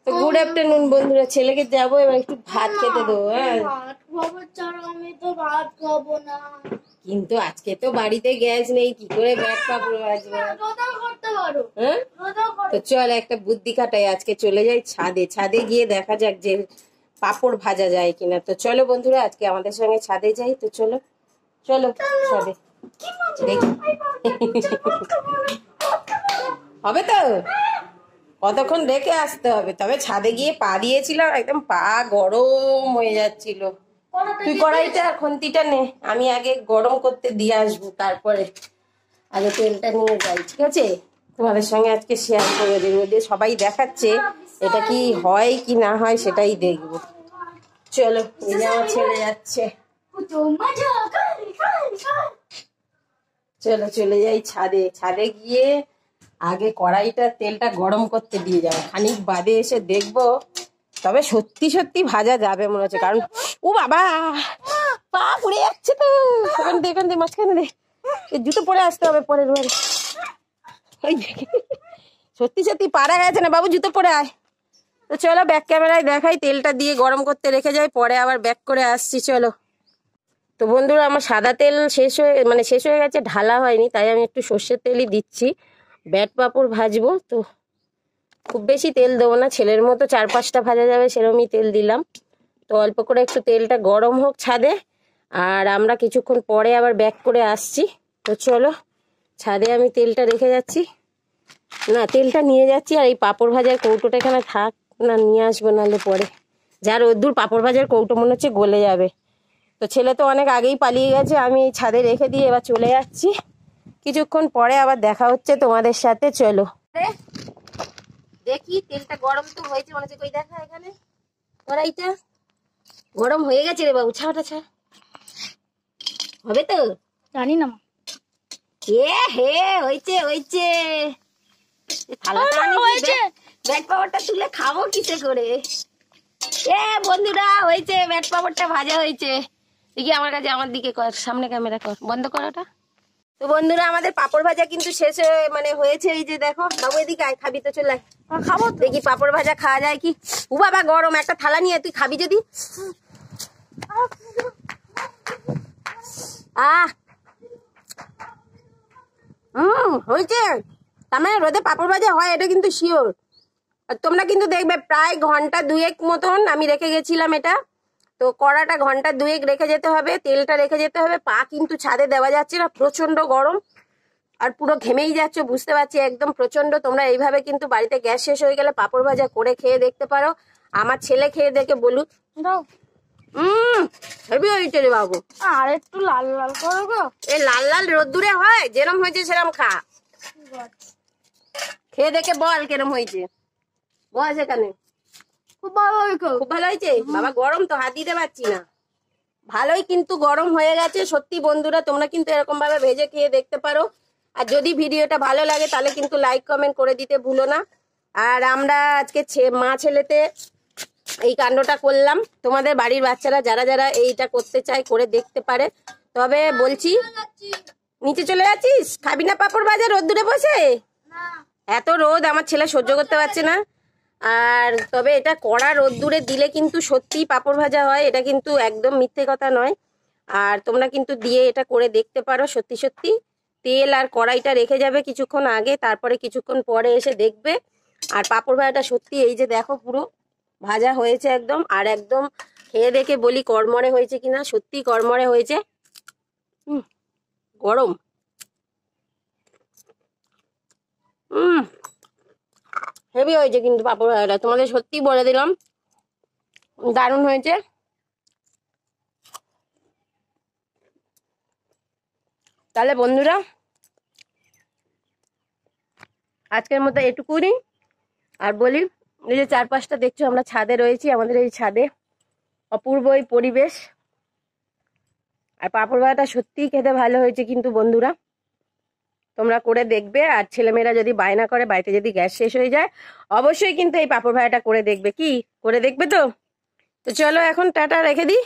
তো good afternoon বন্ধুরা, ছেলেকে যাবো এবার একটু ভাত খেতে দেবো। হ্যাঁ, আমি তো ভাত খাবো না। কিন্তু আজকে তো বাড়িতে গ্যাস নেই, কি করে ব্যাট পাপড় ভাজবো? হ্যাঁ, তো চল একটা বুদ্ধি খাটাই, আজকে চলে যাই ছাদে। ছাদে গিয়ে দেখা যাক যে পাপড় ভাজা যায় কিনা। তো চলো বন্ধুরা, আজকে আমাদের সঙ্গে ছাদে যাই। তো চলো চলো ছাদে দেখি হবে তো। কতক্ষণ রেখে আসতে হবে, তবে ছাদে গিয়ে পা দিয়েছিলাম, একদম পা গরম হয়ে যাচ্ছিল। তুই কড়াইটা খুন্তিটা নে, আমি আগে গরম করতে দিয়ে আসবো, তারপরে আগে তেলটা নিয়ে যাই, ঠিক আছে? তোমাদের সঙ্গে আজকে শেয়ার করে দেবো, দিয়ে সবাই দেখাচ্ছে এটা কি হয় কি না হয় সেটাই দেখবো। চলো, এই যে আমার ছেলে যাচ্ছে। চলো চলে যাই ছাদে। ছাদে গিয়ে আগে কড়াইটা তেলটা গরম করতে দিয়ে যাবো, খানিক বাদে এসে দেখবো। তবে সত্যি সত্যি ভাজা যাবে মনে হচ্ছে, কারণ ও বাবা পা পুড়ে যাচ্ছে তো। এখান দিয়ে মাঝখানে দে, জুতো পরে আসতে হবে পরের বারে। ওই সত্যি সত্যি পারা গেছে না বাবু, জুতো পরে আয়। তো চলো ব্যাক ক্যামেরায় দেখাই, তেলটা দিয়ে গরম করতে রেখে যাই, পরে আবার ব্যাক করে আসছি। চলো। তো বন্ধুরা, আমার সাদা তেল শেষ হয়ে গেছে, ঢালা হয়নি, তাই আমি একটু সর্ষের তেলই দিচ্ছি। ব্যাট পাপড় ভাজবো তো, খুব বেশি তেল দেবো না, ছেলের মতো 4-5টা ভাজা যাবে সেরকমই তেল দিলাম। তো অল্প করে একটু তেলটা গরম হোক ছাদে, আর আমরা কিছুক্ষণ পরে আবার ব্যাক করে আসছি। তো চলো, ছাদে আমি তেলটা রেখে যাচ্ছি, না তেলটা নিয়ে যাচ্ছি, আর এই পাপড় ভাজার কৌটোটা এখানে থাক না, নিয়ে আসবো নাহলে পরে। যা রোদ্দুর, পাপড় ভাজার কৌটো মনে হচ্ছে গলে যাবে। তো ছেলে তো অনেক আগেই পালিয়ে গেছে, আমি এই ছাদে রেখে দিয়ে এবার চলে যাচ্ছি। কিছুক্ষণ পরে আবার দেখা হচ্ছে তোমাদের সাথে। চলো দেখি, তেলটা গরম তো হয়েছে মনে হচ্ছে, কই দেখা এখানে কড়াইটা গরম হয়ে গেছে রে বাবু। ছাওটা ছা হবে তো, জানি না। এ হে হয়েছে হয়েছে। ব্যাট পাপড়টা তুলে খাবো কিসে করে? এ বন্ধুরা, হয়েছে, ব্যাট পাপড়টা ভাজা হয়েছে। দেখি আমার কাছে, আমার দিকে কর, সামনে ক্যামেরা কর, বন্ধ কর ওটা। তো বন্ধুরা, আমাদের পাপড় ভাজা কিন্তু শেষ হয়েছে। এই যে দেখো বাবু, এদিকে আয়, খাবি তো চলে খাবো। দেখি পাপড় ভাজা খাওয়া যায় কি। ও বাবা গরম, একটা থালা নিয়ে তুই খাবি যদি। হয়েছে, তার মানে রোদে পাপড় ভাজা হয়, এটা কিন্তু শিওর। আর তোমরা কিন্তু দেখবে প্রায় ঘন্টা 2 মতন আমি রেখে গেছিলাম এটা। তো কড়াটা ঘন্টা 2 রেখে যেতে হবে, তেলটা রেখে যেতে হবে। পা কিন্তু ছাদে দেওয়া যাচ্ছে না, প্রচন্ড গরম, আর পুরো ঘেমেই যাচ্ছে, বুঝতে পারছি একদম প্রচন্ড। তোমরা এইভাবে কিন্তু বাড়িতে গ্যাস শেষ হয়ে গেলে পাপড় ভাজা করে খেয়ে দেখতে পারো। আমার ছেলে খেয়ে দেখে বলুক হেবি হয়েছে রে বাবু। আর একটু লাল লাল করে গো, এই লাল লাল রোদ্দুরে হয়, যেরম হয়েছে সেরম খা, খেয়ে দেখে বল কেরম হয়েছে, বল সেখানে। খুব ভালো হয়েছে, খুব ভালো হয়েছে বাবা, গরম তো হাত দিতে পারছি না। ভালোই কিন্তু গরম হয়ে গেছে সত্যি। বন্ধুরা, তোমরা কিন্তু এরকম ভাবে ভেজে খেয়ে দেখতে পারো। আর যদি ভিডিওটা ভালো লাগে তাহলে কিন্তু লাইক কমেন্ট করে দিতে ভুলো না। আর আমরা আজকে মা ছেলেতে এই কাণ্ডটা করলাম। তোমাদের বাড়ির বাচ্চারা যারা যারা এইটা করতে চায় করে দেখতে পারে। তবে বলছি, নিচে চলে যাচ্ছিস, খাবি না পাপড় ভাজা রোদ্দুরে বসে? এত রোদ আমার ছেলে সহ্য করতে পারছে না। আর তবে এটা কড়া রোদ্দুরে দিলে কিন্তু সত্যিই পাপড় ভাজা হয়, এটা কিন্তু একদম মিথ্যে কথা নয়। আর তোমরা কিন্তু দিয়ে এটা করে দেখতে পারো, সত্যি সত্যি। তেল আর কড়াইটা রেখে যাবে কিছুক্ষণ আগে, তারপরে কিছুক্ষণ পরে এসে দেখবে। আর পাপড় ভাজাটা সত্যি এই যে দেখো পুরো ভাজা হয়েছে একদম। আর একদম খেয়ে দেখে বলি কড়মড়ে হয়েছে কিনা, সত্যি কড়মড়ে হয়েছে। গরম। হেভি হয়েছে কিন্তু পাপড় ভাজাটা, তোমাদের সত্যি বলে দিলাম, দারুণ হয়েছে। তাহলে বন্ধুরা, আজকের মতো এটুকুনি। আর বলি, এই যে 4-5টা দেখছো আমরা ছাদে রয়েছি, আমাদের এই ছাদে অপূর্ব এই পরিবেশ। আর পাপড় ভাজাটা সত্যিই খেতে ভালো হয়েছে কিন্তু বন্ধুরা, তোমরা করে দেখবে। আর ছেলেমেয়েরা যদি বায়না করে, বাড়িতে যদি গ্যাস শেষ হয়ে যায়, অবশ্যই কিন্তু এই পাপড় ভাজাটা করে দেখবে। কি করে দেখবে? তো চলো এখন টাটা রেখে দিই।